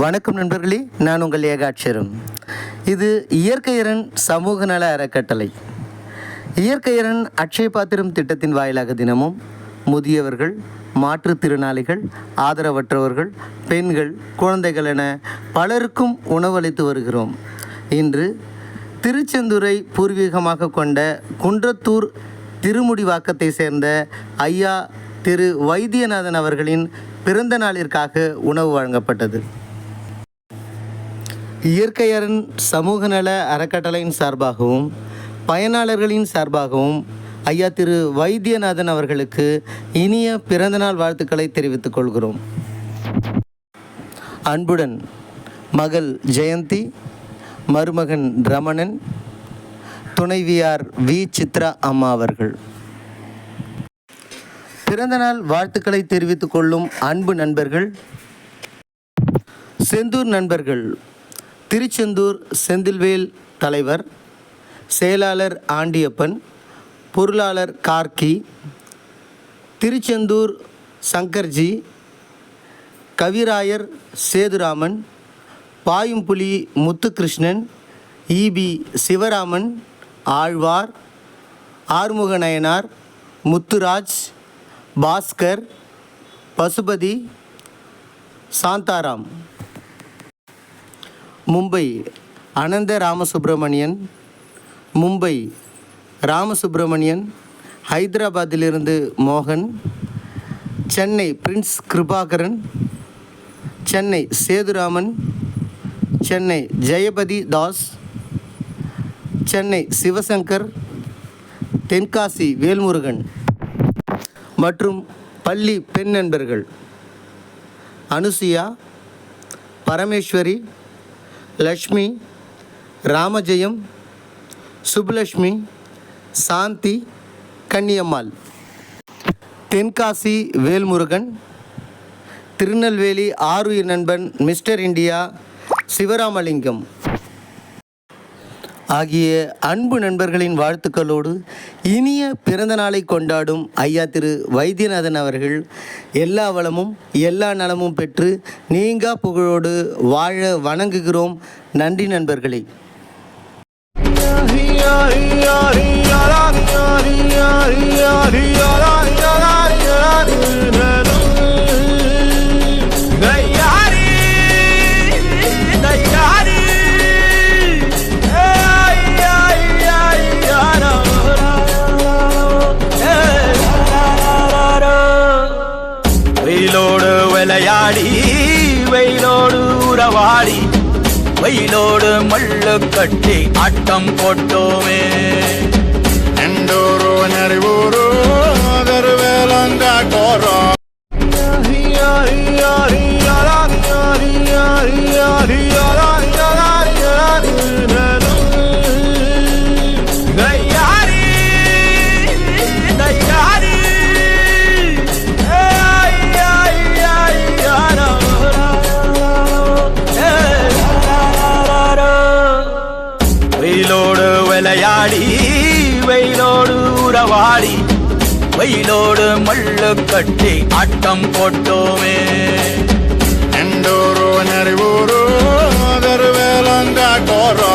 வணக்கம் நண்பர்களே, நான் உங்கள் ஏகாட்சரம். இது இயற்கையரன் சமூக நல அறக்கட்டளை. இயற்கையரன் அட்சய பாத்திரம் திட்டத்தின் வாயிலாக தினமும் முதியவர்கள், மாற்றுத்திறனாளிகள், ஆதரவற்றவர்கள், பெண்கள், குழந்தைகள் என பலருக்கும் உணவளித்து வருகிறோம். இன்று திருச்செந்தூரை பூர்வீகமாக கொண்ட குன்றத்தூர் திருமுடிவாக்கத்தை சேர்ந்த ஐயா திரு வைத்தியநாதன் அவர்களின் பிறந்த நாளிற்காக உணவு வழங்கப்பட்டது. இயற்கையரன் சமூக நல அறக்கட்டளையின் சார்பாகவும் பயனாளர்களின் சார்பாகவும் ஐயா திரு வைத்தியநாதன் அவர்களுக்கு இனிய பிறந்தநாள் வாழ்த்துக்களை தெரிவித்துக் கொள்கிறோம். அன்புடன் மகள் ஜெயந்தி, மருமகன் ரமணன், துணைவியார் வி சித்ரா அம்மா அவர்கள். பிறந்தநாள் வாழ்த்துக்களை தெரிவித்துக் கொள்ளும் அன்பு நண்பர்கள்: செந்தூர் நண்பர்கள் திருச்செந்தூர் செந்தில்வேல் தலைவர், செயலாளர் ஆண்டியப்பன், பொருளாளர் கார்கி, திருச்செந்தூர் சங்கர்ஜி, கவிராயர் சேதுராமன், பாயும்புலி முத்துகிருஷ்ணன், ஈபி சிவராமன், ஆழ்வார், ஆறுமுகநயனார், முத்துராஜ், பாஸ்கர், பசுபதி, சாந்தாராம். மும்பை அனந்த ராமசுப்ரமணியன், மும்பை ராமசுப்ரமணியன், ஹைதராபாத்திலிருந்து மோகன், சென்னை பிரின்ஸ் கிருபாகரன், சென்னை சேதுராமன், சென்னை ஜெயபதி தாஸ், சென்னை சிவசங்கர், தென்காசி வேல்முருகன் மற்றும் பள்ளி பெண் நண்பர்கள் அனுசுயா, பரமேஸ்வரி, லக்ஷ்மி, ராமஜெயம், சுப்புலக்ஷ்மி, சாந்தி, கன்னியம்மாள். தென்காசி வேல்முருகன், திருநெல்வேலி ஆருயிர் நண்பன் மிஸ்டர் இந்தியா சிவராமலிங்கம் ஆகிய அன்பு நண்பர்களின் வாழ்த்துக்களோடு இனிய பிறந்த நாளை கொண்டாடும் ஐயா திரு வைத்தியநாதன் அவர்கள் எல்லா வளமும் எல்லா நலமும் பெற்று நீங்கா புகழோடு வாழ வணங்குகிறோம். நன்றி நண்பர்களே. வெயிலோடு விளையாடி, வெயிலோடு உறவாடி, வெயிலோடு மல்லு கட்டி ஆட்டம் போட்டோமே. எண்டூரு நரிவூரு வேலங்காட்டோரோ வெயிலோடு விளையாடி, வெயிலோடு உறவாடி, வெயிலோடு மல்லு கட்டி ஆட்டம் போட்டோமே. எண்டூரு நரிவூரு வேலங்காட்டோரோ